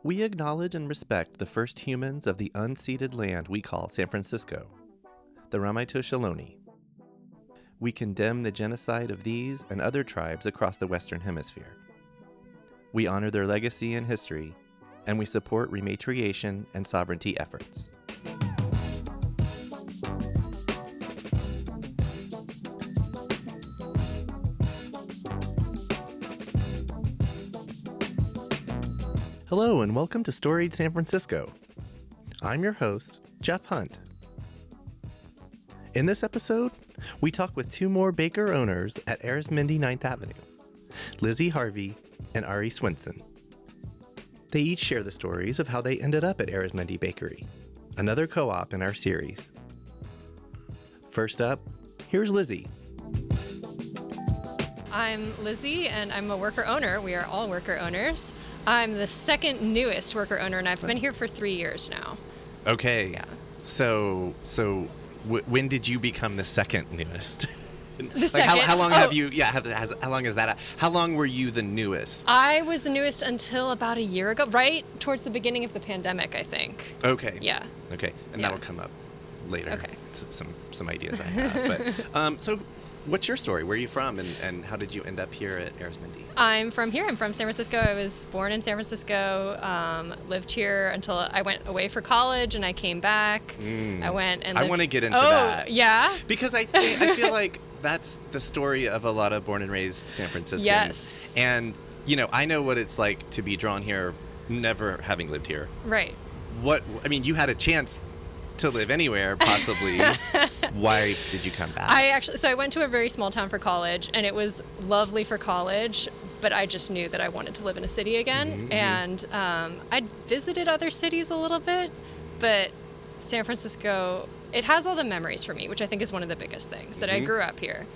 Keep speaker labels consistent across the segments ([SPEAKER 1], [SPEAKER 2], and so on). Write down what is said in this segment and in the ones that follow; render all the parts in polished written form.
[SPEAKER 1] We acknowledge and respect the first humans of the unceded land we call San Francisco, the Ramaytush Ohlone. We condemn the genocide of these and other tribes across the Western Hemisphere. We honor their legacy and history, and we support rematriation and sovereignty efforts. Hello and welcome to Storied San Francisco. I'm your host, Jeff Hunt. In this episode, we talk with two more baker owners at Arizmendi 9th Avenue, Lizzy Harvey and Aeri Swendson. They each share the stories of how they ended up at Arizmendi Bakery, another co-op in our series. First up, here's Lizzy.
[SPEAKER 2] I'm Lizzy, and I'm a worker owner. We are all worker owners. I'm the second newest worker owner, and I've been here for 3 years now.
[SPEAKER 1] Okay.
[SPEAKER 2] Yeah.
[SPEAKER 1] So when did you become the second newest?
[SPEAKER 2] The second.
[SPEAKER 1] How long have you? Yeah. How long is that? How long were you the newest?
[SPEAKER 2] I was the newest until about a year ago, right towards the beginning of the pandemic, I think.
[SPEAKER 1] Okay.
[SPEAKER 2] Yeah.
[SPEAKER 1] Okay, and
[SPEAKER 2] Yeah.
[SPEAKER 1] that'll come up later.
[SPEAKER 2] Okay.
[SPEAKER 1] Some ideas I have. But so, what's your story? Where are you from, and how did you end up here at Arizmendi?
[SPEAKER 2] I'm from here. I'm from San Francisco. I was born in San Francisco, lived here until I went away for college, and I came back. I went and
[SPEAKER 1] I want to get into that.
[SPEAKER 2] Oh, yeah?
[SPEAKER 1] Because I feel like that's the story of a lot of born and raised San Franciscans.
[SPEAKER 2] Yes.
[SPEAKER 1] And, I know what it's like to be drawn here, never having lived here.
[SPEAKER 2] Right.
[SPEAKER 1] You had a chance to live anywhere, possibly. Why did you come back?
[SPEAKER 2] I went to a very small town for college, and it was lovely for college, but I just knew that I wanted to live in a city again. Mm-hmm. And I'd visited other cities a little bit, but San Francisco, it has all the memories for me, which I think is one of the biggest things, that I grew up here.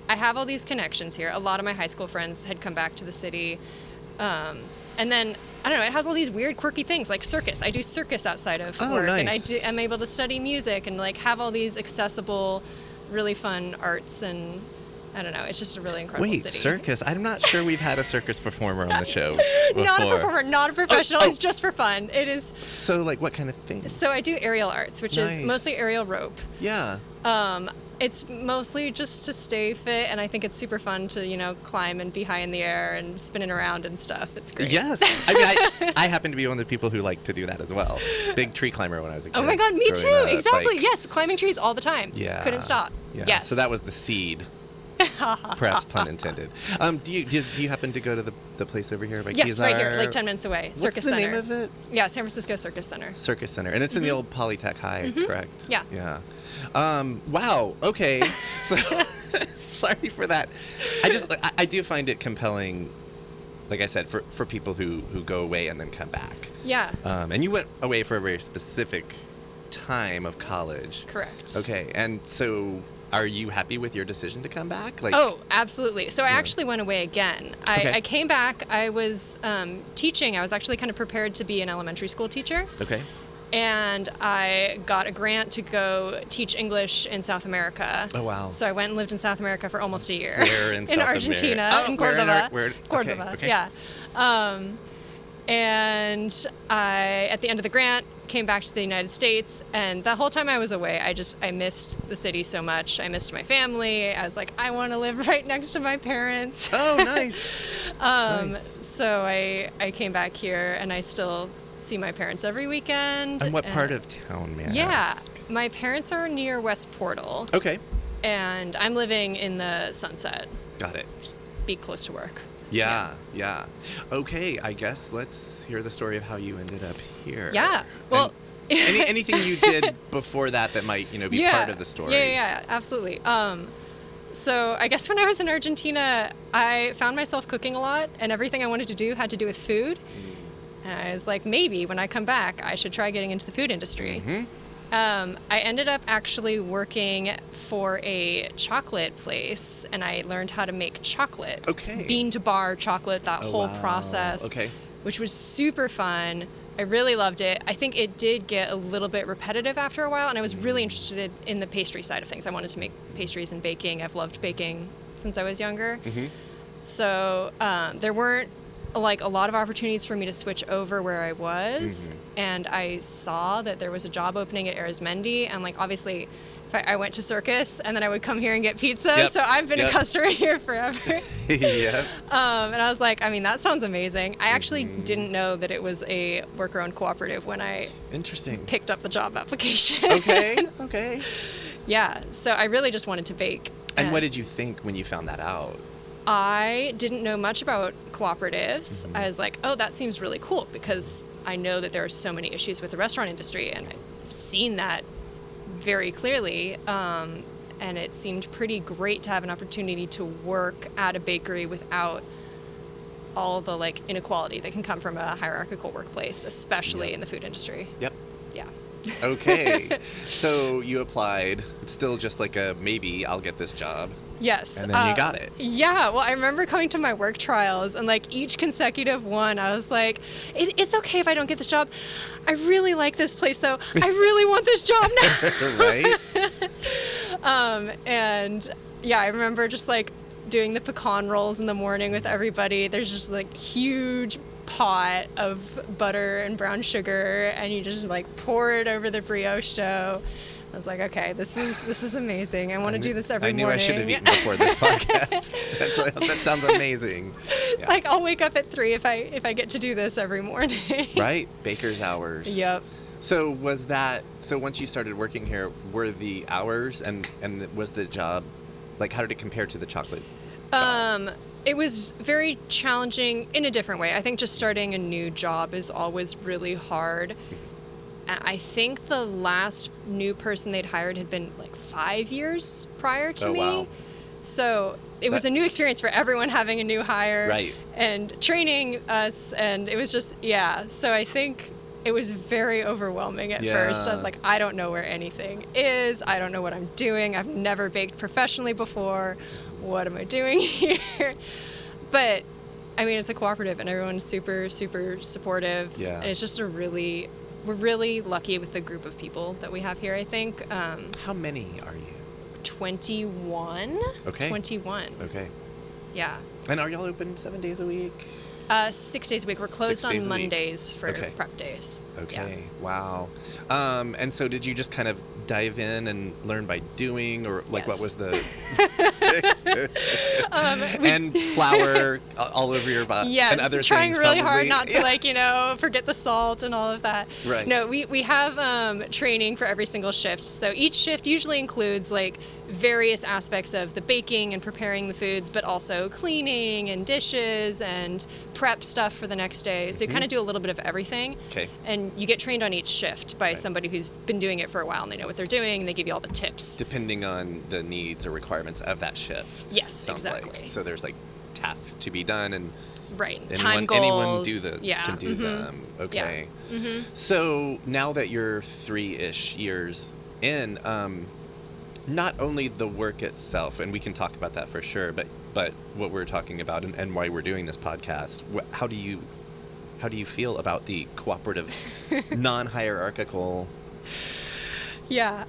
[SPEAKER 2] I have all these connections here. A lot of my high school friends had come back to the city. And then, I don't know, it has all these weird, quirky things, like circus. I do circus outside of work.
[SPEAKER 1] Nice.
[SPEAKER 2] And I'm able to study music and, have all these accessible, really fun arts, and I don't know, it's just a really incredible city.
[SPEAKER 1] Wait, circus? I'm not sure we've had a circus performer on the show before.
[SPEAKER 2] Not a performer, not a professional. It's just for fun. It is.
[SPEAKER 1] So, what kind of things?
[SPEAKER 2] So I do aerial arts, which is mostly aerial rope.
[SPEAKER 1] Yeah.
[SPEAKER 2] It's mostly just to stay fit, and I think it's super fun to, climb and be high in the air and spinning around and stuff. It's great.
[SPEAKER 1] Yes. I happen to be one of the people who like to do that as well. Big tree climber when I was a kid.
[SPEAKER 2] Oh my God, me too. Exactly. Yes, climbing trees all the time.
[SPEAKER 1] Yeah.
[SPEAKER 2] Couldn't stop.
[SPEAKER 1] Yeah.
[SPEAKER 2] Yes.
[SPEAKER 1] So that was the seed. Perhaps pun intended. Do you happen to go to the place over here by
[SPEAKER 2] Yes,
[SPEAKER 1] Keys
[SPEAKER 2] right
[SPEAKER 1] R?
[SPEAKER 2] here, 10 minutes away. Circus Center.
[SPEAKER 1] What's the name of it?
[SPEAKER 2] Yeah, San Francisco Circus Center.
[SPEAKER 1] Circus Center. And it's in the old Polytech High, correct?
[SPEAKER 2] Yeah.
[SPEAKER 1] Yeah. Wow. Okay. So, sorry for that. I do find it compelling, like I said, for people who go away and then come back.
[SPEAKER 2] Yeah.
[SPEAKER 1] And you went away for a very specific time of college.
[SPEAKER 2] Correct.
[SPEAKER 1] Okay. And so, are you happy with your decision to come back?
[SPEAKER 2] Oh, absolutely. So I actually went away again. I came back. I was teaching. I was actually kind of prepared to be an elementary school teacher. Okay. And I got a grant to go teach English in South America.
[SPEAKER 1] Oh, wow.
[SPEAKER 2] So I went and lived in South America for almost a year.
[SPEAKER 1] Where in South
[SPEAKER 2] Argentina,
[SPEAKER 1] America?
[SPEAKER 2] in Córdoba.
[SPEAKER 1] Córdoba,
[SPEAKER 2] okay. Yeah. And I, at the end of the grant, came back to the United States, and the whole time I was away, I missed the city so much. I missed my family. I was like, I want to live right next to my parents.
[SPEAKER 1] Oh, nice. Nice.
[SPEAKER 2] So I came back here, and I still see my parents every weekend.
[SPEAKER 1] And what part of town, man?
[SPEAKER 2] Yeah, my parents are near West Portal.
[SPEAKER 1] Okay.
[SPEAKER 2] And I'm living in the Sunset.
[SPEAKER 1] Got it.
[SPEAKER 2] Just be close to work.
[SPEAKER 1] Yeah. Okay, I guess let's hear the story of how you ended up here.
[SPEAKER 2] Yeah. Well,
[SPEAKER 1] anything you did before that might, be part of the story.
[SPEAKER 2] Yeah, absolutely. So I guess when I was in Argentina, I found myself cooking a lot, and everything I wanted to do had to do with food. And I was like, maybe when I come back, I should try getting into the food industry. Mm-hmm. I ended up actually working for a chocolate place, and I learned how to make chocolate.
[SPEAKER 1] Okay.
[SPEAKER 2] Bean to bar chocolate, that whole process.
[SPEAKER 1] Okay.
[SPEAKER 2] Which was super fun. I really loved it. I think it did get a little bit repetitive after a while, and I was really interested in the pastry side of things. I wanted to make pastries and baking. I've loved baking since I was younger. Mm-hmm. So there weren't like a lot of opportunities for me to switch over where I was, and I saw that there was a job opening at Arizmendi, and like obviously I went to Circus and then I would come here and get pizza, so I've been a customer here forever.
[SPEAKER 1] Yeah.
[SPEAKER 2] And I was like, I mean, that sounds amazing. I actually didn't know that it was a worker-owned cooperative when I picked up the job application.
[SPEAKER 1] Okay.
[SPEAKER 2] Yeah, so I really just wanted to bake.
[SPEAKER 1] And what did you think when you found that out?
[SPEAKER 2] I didn't know much about cooperatives. I was like, oh, that seems really cool, because I know that there are so many issues with the restaurant industry, and I've seen that very clearly. And it seemed pretty great to have an opportunity to work at a bakery without all the like inequality that can come from a hierarchical workplace, especially in the food industry.
[SPEAKER 1] Yep.
[SPEAKER 2] Yeah.
[SPEAKER 1] Okay. So you applied. It's still just like a maybe I'll get this job.
[SPEAKER 2] Yes.
[SPEAKER 1] And then you got it.
[SPEAKER 2] Yeah. Well, I remember coming to my work trials, and like each consecutive one, I was like, it's okay if I don't get this job. I really like this place, though. I really want this job now.
[SPEAKER 1] Right.
[SPEAKER 2] And yeah, I remember just like doing the pecan rolls in the morning with everybody. There's just like huge pot of butter and brown sugar, and you just like pour it over the brioche dough. I was like, okay, this is amazing. I want to do this every morning.
[SPEAKER 1] I knew I should have eaten before this podcast. That sounds amazing.
[SPEAKER 2] It's like I'll wake up at 3 if I get to do this every morning.
[SPEAKER 1] Right, baker's hours.
[SPEAKER 2] Yep.
[SPEAKER 1] So once you started working here, were the hours and was the job, like, how did it compare to the chocolate job?
[SPEAKER 2] It was very challenging in a different way. I think just starting a new job is always really hard. I think the last new person they'd hired had been like 5 years prior to me.
[SPEAKER 1] Wow.
[SPEAKER 2] So it was a new experience for everyone having a new hire.
[SPEAKER 1] Right.
[SPEAKER 2] And training us, and it was just, so I think it was very overwhelming at first. I was like, I don't know where anything is. I don't know what I'm doing. I've never baked professionally before. What am I doing here? But I mean, it's a cooperative, and everyone's super, super supportive. Yeah. And it's just we're really lucky with the group of people that we have here, I think.
[SPEAKER 1] How many are you?
[SPEAKER 2] 21.
[SPEAKER 1] Okay.
[SPEAKER 2] 21.
[SPEAKER 1] Okay.
[SPEAKER 2] Yeah.
[SPEAKER 1] And are y'all open 7 days a week?
[SPEAKER 2] 6 days a week. We're closed on Mondays for prep days.
[SPEAKER 1] Okay. Yeah. Wow. And so did you just kind of dive in and learn by doing, or like what was the and flour all over your body?
[SPEAKER 2] Yes,
[SPEAKER 1] and other
[SPEAKER 2] trying
[SPEAKER 1] things,
[SPEAKER 2] really
[SPEAKER 1] probably.
[SPEAKER 2] hard not to forget the salt and all of that.
[SPEAKER 1] Right.
[SPEAKER 2] No, we have training for every single shift. So each shift usually includes like various aspects of the baking and preparing the foods, but also cleaning and dishes and prep stuff for the next day. So you kind of do a little bit of everything.
[SPEAKER 1] Okay.
[SPEAKER 2] And you get trained on each shift by somebody who's been doing it for a while, and they know what they're doing, and they give you all the tips.
[SPEAKER 1] Depending on the needs or requirements of that shift.
[SPEAKER 2] Yes, exactly.
[SPEAKER 1] Like. So there's like tasks to be done, and
[SPEAKER 2] time goals.
[SPEAKER 1] Anyone can do them. Okay. Yeah. Mm-hmm. So now that you're 3-ish years in, not only the work itself, and we can talk about that for sure, but what we're talking about and why we're doing this podcast, how do you feel about the cooperative, non-hierarchical?
[SPEAKER 2] Yeah.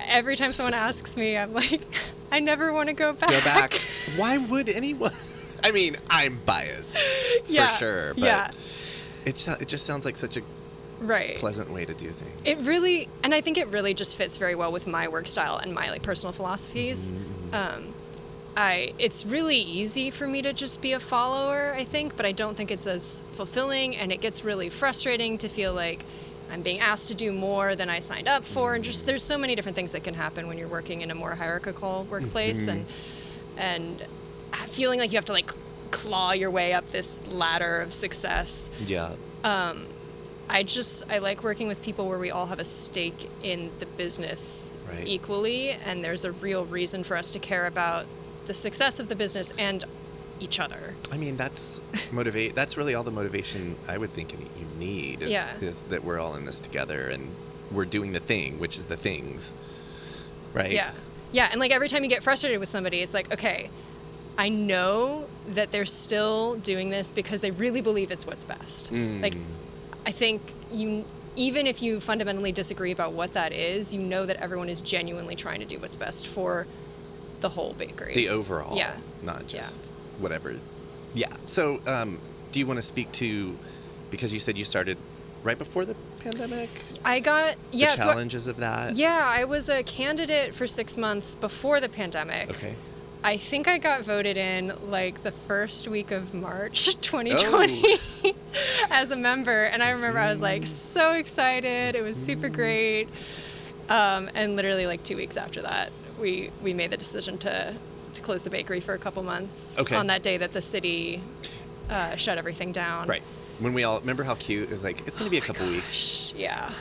[SPEAKER 2] Every time someone asks me, I'm like, I never want to go back.
[SPEAKER 1] Go back. Why would anyone? I mean, I'm biased for sure, but it just sounds like such a pleasant way to do things.
[SPEAKER 2] It really, and I think it really just fits very well with my work style and my like personal philosophies. Mm-hmm. It's really easy for me to just be a follower, I think, but I don't think it's as fulfilling, and it gets really frustrating to feel like I'm being asked to do more than I signed up for, and just there's so many different things that can happen when you're working in a more hierarchical workplace, and feeling like you have to like claw your way up this ladder of success.
[SPEAKER 1] Yeah.
[SPEAKER 2] I like working with people where we all have a stake in the business equally, and there's a real reason for us to care about the success of the business and each other.
[SPEAKER 1] I mean, that's really all the motivation I would think you need is that we're all in this together and we're doing the thing, which is the things, right? Yeah.
[SPEAKER 2] Yeah, and like every time you get frustrated with somebody, it's like, okay, I know that they're still doing this because they really believe it's what's best. Like, I think even if you fundamentally disagree about what that is, you know that everyone is genuinely trying to do what's best for the whole bakery.
[SPEAKER 1] The overall. Yeah. Not just whatever. Yeah. So do you want to speak to, because you said you started right before the pandemic? The challenges of that?
[SPEAKER 2] Yeah, I was a candidate for 6 months before the pandemic.
[SPEAKER 1] Okay.
[SPEAKER 2] I think I got voted in like the first week of March 2020 as a member. And I remember I was like so excited. It was super great. And literally like 2 weeks after that, we made the decision to close the bakery for a couple months on that day that the city shut everything down.
[SPEAKER 1] Right. When we all remember how cute it was, like, it's going to be a couple weeks.
[SPEAKER 2] Yeah.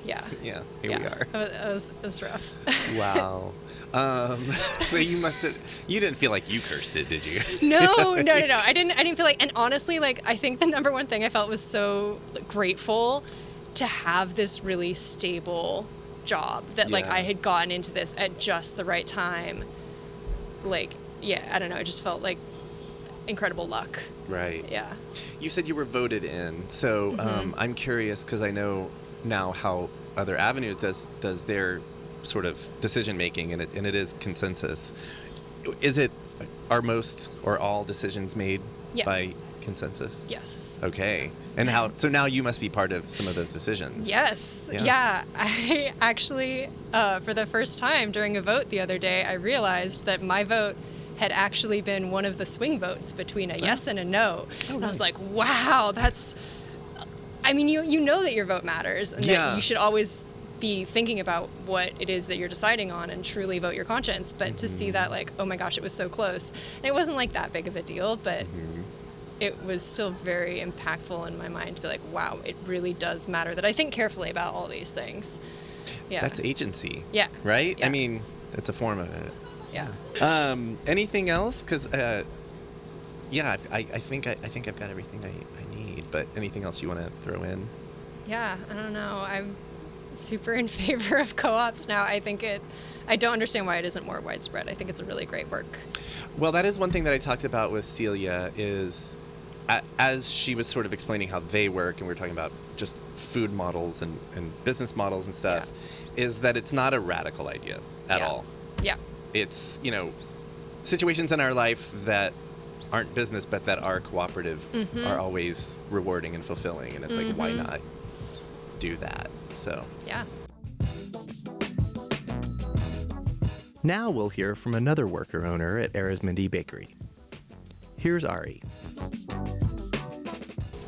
[SPEAKER 1] Here we are.
[SPEAKER 2] It was rough.
[SPEAKER 1] Wow. So you didn't feel like you cursed it, did you?
[SPEAKER 2] No. I didn't feel like, and honestly, like, I think the number one thing I felt was so grateful to have this really stable job that like I had gotten into this at just the right time. Like, I don't know. It just felt like incredible luck.
[SPEAKER 1] Right.
[SPEAKER 2] Yeah.
[SPEAKER 1] You said you were voted in. So I'm curious, because I know now how other avenues does their sort of decision making, and it is consensus. Are most or all decisions made by consensus?
[SPEAKER 2] Yes.
[SPEAKER 1] Okay. And so now you must be part of some of those decisions.
[SPEAKER 2] Yes. Yeah. I actually, for the first time during a vote the other day, I realized that my vote had actually been one of the swing votes between a yes and a no. And I was like, wow, I mean, you know that your vote matters, and that you should always be thinking about what it is that you're deciding on and truly vote your conscience. But to see that, like, oh my gosh, it was so close. And it wasn't like that big of a deal, but it was still very impactful in my mind to be like, wow, it really does matter that I think carefully about all these things. Yeah.
[SPEAKER 1] That's agency.
[SPEAKER 2] Yeah.
[SPEAKER 1] Right?
[SPEAKER 2] Yeah.
[SPEAKER 1] I mean, it's a form of it.
[SPEAKER 2] Yeah.
[SPEAKER 1] Anything else? Because, I think I've got everything I need, but anything else you want to throw in?
[SPEAKER 2] Yeah, I don't know. I'm super in favor of co-ops now. I don't understand why it isn't more widespread. I think it's a really great work.
[SPEAKER 1] Well, that is one thing that I talked about with Celia is, as she was sort of explaining how they work, and we were talking about just food models and business models and stuff, is that it's not a radical idea at all.
[SPEAKER 2] Yeah.
[SPEAKER 1] It's, situations in our life that aren't business but that are cooperative are always rewarding and fulfilling, and it's like, why not do that? So
[SPEAKER 2] yeah.
[SPEAKER 1] Now we'll hear from another worker owner at Arizmendi Bakery. Here's Ari.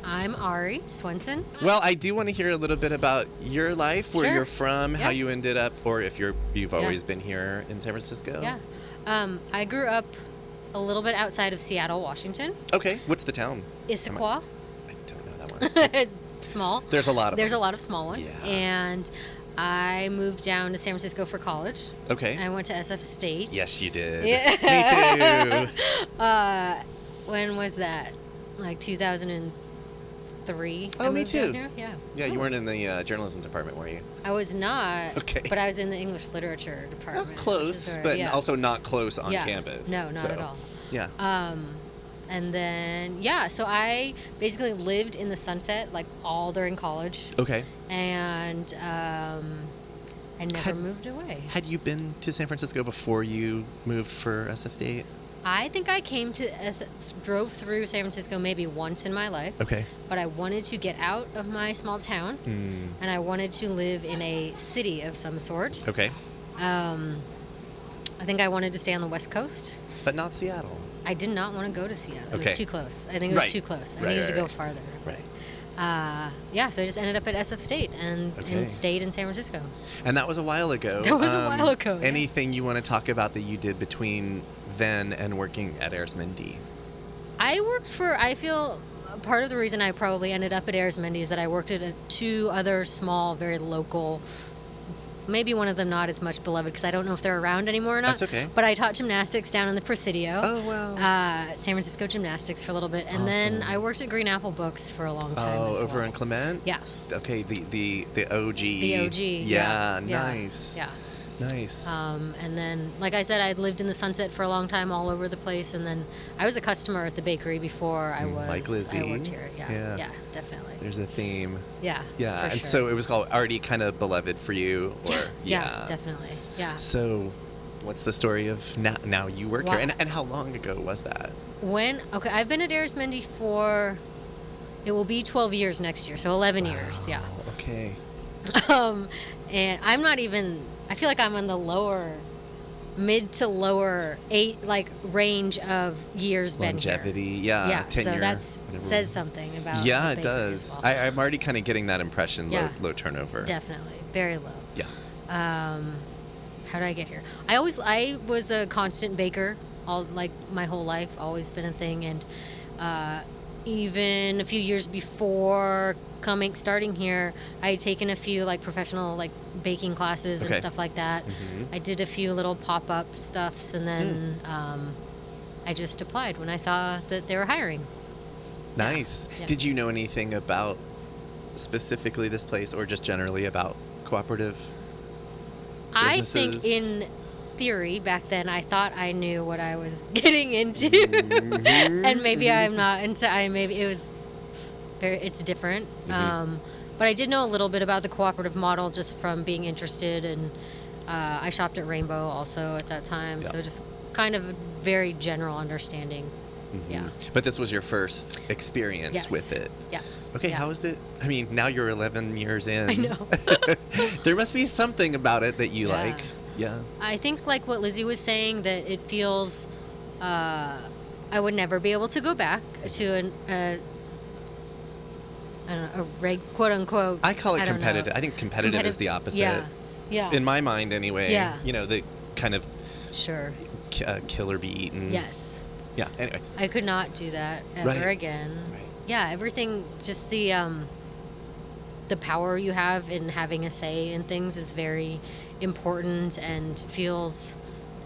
[SPEAKER 3] I'm Aeri, Swendson.
[SPEAKER 1] Well, I do want to hear a little bit about your life, where you're from, how you ended up, or if you've always been here in San Francisco.
[SPEAKER 3] Yeah. I grew up a little bit outside of Seattle, Washington.
[SPEAKER 1] Okay. What's the town?
[SPEAKER 3] Issaquah.
[SPEAKER 1] I don't know that one.
[SPEAKER 3] It's small.
[SPEAKER 1] There's a lot of
[SPEAKER 3] a lot of small ones.
[SPEAKER 1] Yeah.
[SPEAKER 3] And I moved down to San Francisco for college.
[SPEAKER 1] Okay.
[SPEAKER 3] I went to SF State.
[SPEAKER 1] Yes, you did.
[SPEAKER 3] Yeah.
[SPEAKER 1] Me too.
[SPEAKER 3] When was that? Like 2003.
[SPEAKER 1] Oh, me too.
[SPEAKER 3] Yeah.
[SPEAKER 1] Yeah, you weren't in the journalism department, were you?
[SPEAKER 3] I was not.
[SPEAKER 1] Okay.
[SPEAKER 3] But I was in the English literature department.
[SPEAKER 1] Close, but also not close on campus.
[SPEAKER 3] No, not at all.
[SPEAKER 1] Yeah.
[SPEAKER 3] And then, so I basically lived in the Sunset, like, all during college.
[SPEAKER 1] Okay.
[SPEAKER 3] And I never moved away.
[SPEAKER 1] Had you been to San Francisco before you moved for SF State?
[SPEAKER 3] I think I drove through San Francisco maybe once in my life.
[SPEAKER 1] Okay.
[SPEAKER 3] But I wanted to get out of my small town, and I wanted to live in a city of some sort.
[SPEAKER 1] Okay.
[SPEAKER 3] I think I wanted to stay on the West Coast.
[SPEAKER 1] But not Seattle.
[SPEAKER 3] I did not want to go to Seattle.
[SPEAKER 1] Okay.
[SPEAKER 3] It was too close. I think it was too close. I needed to go farther.
[SPEAKER 1] Right.
[SPEAKER 3] So I just ended up at SF State and stayed in San Francisco.
[SPEAKER 1] And that was a while ago.
[SPEAKER 3] That was a while ago. Yeah.
[SPEAKER 1] Anything you want to talk about that you did between then and working at Arizmendi?
[SPEAKER 3] I feel part of the reason I probably ended up at Arizmendi is that I worked at two other small, very local, maybe one of them not as much beloved because I don't know if they're around anymore or not.
[SPEAKER 1] That's okay.
[SPEAKER 3] But I taught gymnastics down in the Presidio.
[SPEAKER 1] Oh, wow.
[SPEAKER 3] San Francisco Gymnastics for a little bit. And then I worked at Green Apple Books for a long time as
[SPEAKER 1] over
[SPEAKER 3] well.
[SPEAKER 1] in Clement?
[SPEAKER 3] Yeah.
[SPEAKER 1] Okay, the OG.
[SPEAKER 3] The OG.
[SPEAKER 1] Yeah, nice.
[SPEAKER 3] Yeah.
[SPEAKER 1] Nice.
[SPEAKER 3] And then, like I said, I'd lived in the Sunset for a long time all over the place. And then I was a customer at the bakery before I
[SPEAKER 1] like Lizzy.
[SPEAKER 3] I worked here. Yeah, definitely.
[SPEAKER 1] There's a theme.
[SPEAKER 3] Yeah.
[SPEAKER 1] Yeah, and
[SPEAKER 3] sure.
[SPEAKER 1] so it was already kind of beloved for you? Or,
[SPEAKER 3] yeah, definitely. Yeah.
[SPEAKER 1] So what's the story of now you work here? And how long ago was that?
[SPEAKER 3] I've been at Arizmendi for It will be 12 years next year, so 11 years, yeah.
[SPEAKER 1] Okay.
[SPEAKER 3] And I'm not even, I feel like I'm on the mid to lower range of years
[SPEAKER 1] Longevity,
[SPEAKER 3] been here.
[SPEAKER 1] yeah, tenure.
[SPEAKER 3] So says something about
[SPEAKER 1] Yeah,
[SPEAKER 3] the
[SPEAKER 1] it
[SPEAKER 3] bakery
[SPEAKER 1] does.
[SPEAKER 3] as well.
[SPEAKER 1] I'm already kind of getting that impression, low turnover.
[SPEAKER 3] Definitely, very low.
[SPEAKER 1] Yeah.
[SPEAKER 3] How did I get here? I was a constant baker my whole life, always been a thing, and even a few years before starting here, I had taken a few professional baking classes and stuff like that. I did a few little pop-up stuffs, and then I just applied when I saw that they were hiring.
[SPEAKER 1] Nice.
[SPEAKER 3] Yeah.
[SPEAKER 1] Did you know anything about specifically this place, or just generally about Cooperative businesses?
[SPEAKER 3] I think in theory back then I thought I knew what I was getting into. And maybe I'm not maybe it was it's different. But I did know a little bit about the cooperative model just from being interested, and I shopped at Rainbow also at that time. So just kind of a very general understanding. Yeah.
[SPEAKER 1] But this was your first experience with it.
[SPEAKER 3] Yeah.
[SPEAKER 1] Okay, how is it? I mean, now you're 11 years in.
[SPEAKER 3] I know.
[SPEAKER 1] There must be something about it that you like. Yeah.
[SPEAKER 3] I think what Lizzy was saying, that it feels I would never be able to go back to a quote unquote.
[SPEAKER 1] I call it competitive. I think competitive is the opposite.
[SPEAKER 3] Yeah.
[SPEAKER 1] In my mind, anyway.
[SPEAKER 3] Yeah.
[SPEAKER 1] The kind of kill or be eaten.
[SPEAKER 3] Yes.
[SPEAKER 1] Yeah. Anyway.
[SPEAKER 3] I could not do that ever again. Right. Yeah. Everything, just the power you have in having a say in things is very important, and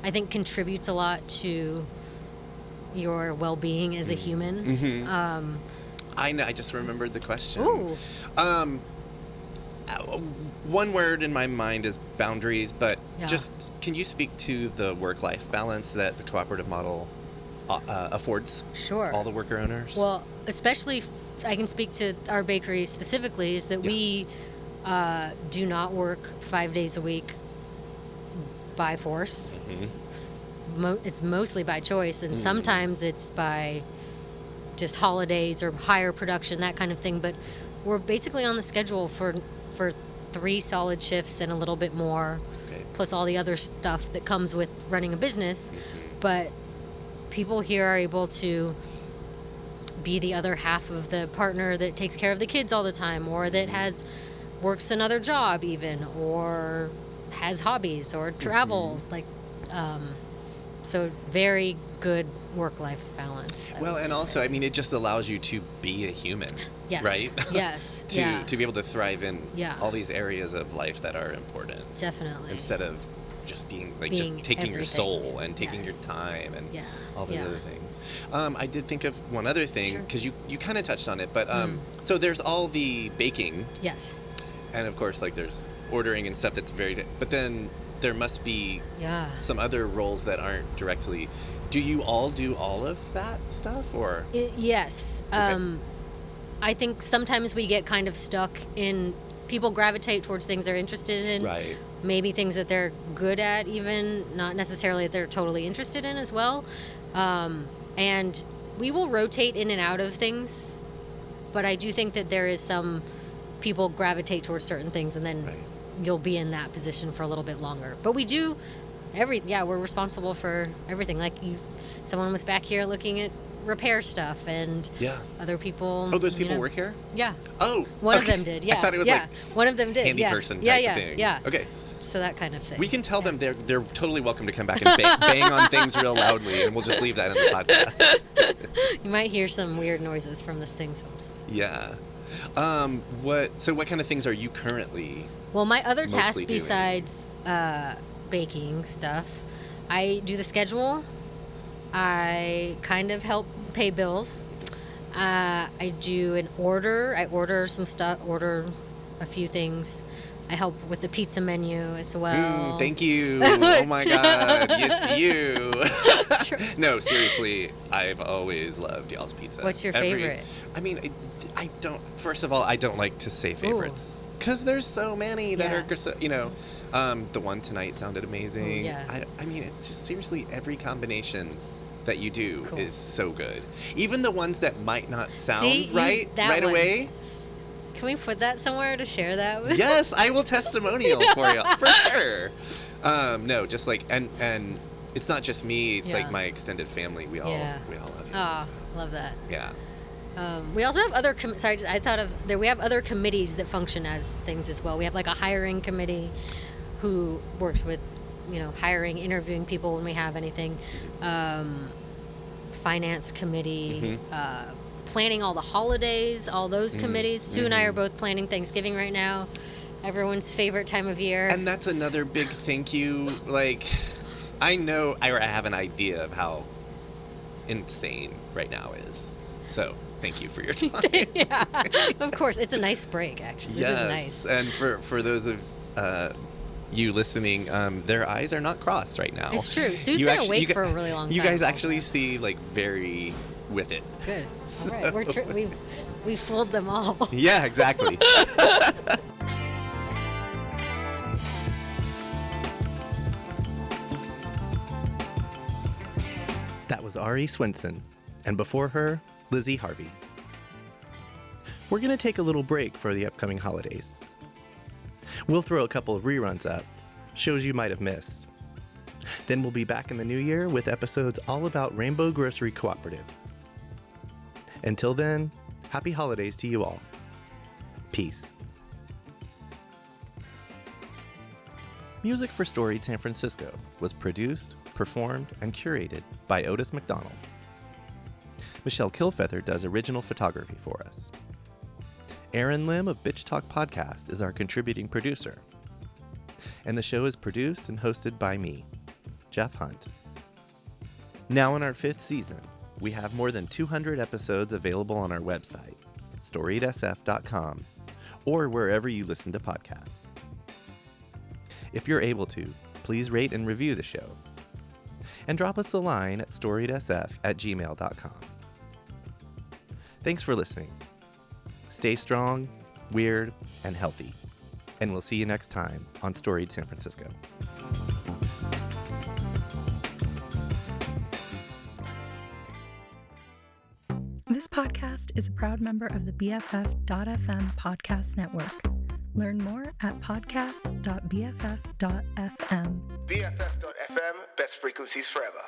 [SPEAKER 3] I think contributes a lot to your well-being as a human.
[SPEAKER 1] I know. I just remembered the question.
[SPEAKER 3] Ooh.
[SPEAKER 1] One word in my mind is boundaries, but just can you speak to the work-life balance that the cooperative model affords?
[SPEAKER 3] Sure.
[SPEAKER 1] All the worker owners?
[SPEAKER 3] Well, especially I can speak to our bakery specifically, is that we do not work 5 days a week by force. It's mostly by choice, and sometimes it's by just holidays or higher production, that kind of thing. But we're basically on the schedule for 3 solid shifts and a little bit more, plus all the other stuff that comes with running a business. But people here are able to be the other half of the partner that takes care of the kids all the time, or that works another job even, or has hobbies or travels. So very good work-life balance.
[SPEAKER 1] Well, and also, I mean, it just allows you to be a human, right?
[SPEAKER 3] Yes.
[SPEAKER 1] To be able to thrive in all these areas of life that are important.
[SPEAKER 3] Definitely.
[SPEAKER 1] Instead of just being just taking your soul and taking your time and all those other things. I did think of one other thing, because you kind of touched on it, but so there's all the baking.
[SPEAKER 3] Yes.
[SPEAKER 1] And of course, there's ordering and stuff that's but then there must be some other roles that aren't directly. Do you all do all of that stuff, or?
[SPEAKER 3] Yes. Okay. I think sometimes we get kind of stuck in, people gravitate towards things they're interested in.
[SPEAKER 1] Right.
[SPEAKER 3] Maybe things that they're good at, even, not necessarily that they're totally interested in as well. And we will rotate in and out of things, but I do think that there is some people gravitate towards certain things, and then you'll be in that position for a little bit longer. But we do we're responsible for everything. Someone was back here looking at repair stuff, and other people.
[SPEAKER 1] Oh, those people work here?
[SPEAKER 3] Yeah.
[SPEAKER 1] Oh,
[SPEAKER 3] one of them did. Yeah.
[SPEAKER 1] I thought it was
[SPEAKER 3] one of them did.
[SPEAKER 1] Handy person type of thing.
[SPEAKER 3] Yeah.
[SPEAKER 1] Okay.
[SPEAKER 3] So that kind of thing.
[SPEAKER 1] We can tell them they're totally welcome to come back and bang on things real loudly, and we'll just leave that in the podcast.
[SPEAKER 3] You might hear some weird noises from this thing sometimes.
[SPEAKER 1] Yeah. What kind of things are you currently?
[SPEAKER 3] Well, my other task besides baking stuff, I do the schedule. I kind of help pay bills. I do an order. I order some stuff. Order a few things. I help with the pizza menu as well.
[SPEAKER 1] Thank you. Oh my God, it's you. No, seriously, I've always loved y'all's pizza.
[SPEAKER 3] What's your favorite?
[SPEAKER 1] I mean, I don't. First of all, I don't like to say favorites because there's so many that are, the one tonight sounded amazing.
[SPEAKER 3] Yeah.
[SPEAKER 1] I mean, it's just seriously every combination that you do
[SPEAKER 3] Cool.
[SPEAKER 1] is so good. Even the ones that might not sound
[SPEAKER 3] See,
[SPEAKER 1] right away.
[SPEAKER 3] Can we put that somewhere to share that with?
[SPEAKER 1] Yes, I will testimonial for you for sure. No, just like and it's not just me. It's like my extended family. We all love you.
[SPEAKER 3] Oh, love that.
[SPEAKER 1] Yeah.
[SPEAKER 3] We also have other. I thought of there. We have other committees that function as things as well. We have like a hiring committee, who works with, hiring, interviewing people when we have anything. Finance committee, planning all the holidays, all those committees. Sue and I are both planning Thanksgiving right now. Everyone's favorite time of year.
[SPEAKER 1] And that's another big thank you. Like, I know I have an idea of how insane right now is. So thank you for your time.
[SPEAKER 3] Yeah, of course. It's a nice break, actually. This is nice.
[SPEAKER 1] And for those of you listening, their eyes are not crossed right now.
[SPEAKER 3] It's true. Sue's been awake for a really long time.
[SPEAKER 1] You guys actually see like very with it.
[SPEAKER 3] Good. All right. We fooled them all.
[SPEAKER 1] Yeah, exactly. That was Ari Swendson, and before her, Lizzy Harvey. We're going to take a little break for the upcoming holidays. We'll throw a couple of reruns up, shows you might have missed. Then we'll be back in the new year with episodes all about Rainbow Grocery Cooperative. Until then, happy holidays to you all. Peace. Music for Storied San Francisco was produced, performed, and curated by Otis McDonald. Michelle Kilfeather does original photography for us. Aaron Lim of Bitch Talk Podcast is our contributing producer. And the show is produced and hosted by me, Jeff Hunt. Now in our 5th season, we have more than 200 episodes available on our website, storiedsf.com, or wherever you listen to podcasts. If you're able to, please rate and review the show. And drop us a line at storiedsf@gmail.com. Thanks for listening. Stay strong, weird, and healthy. And we'll see you next time on Storied San Francisco.
[SPEAKER 4] This podcast is a proud member of the BFF.FM podcast network. Learn more at podcast.bff.fm.
[SPEAKER 5] BFF.FM, best frequencies forever.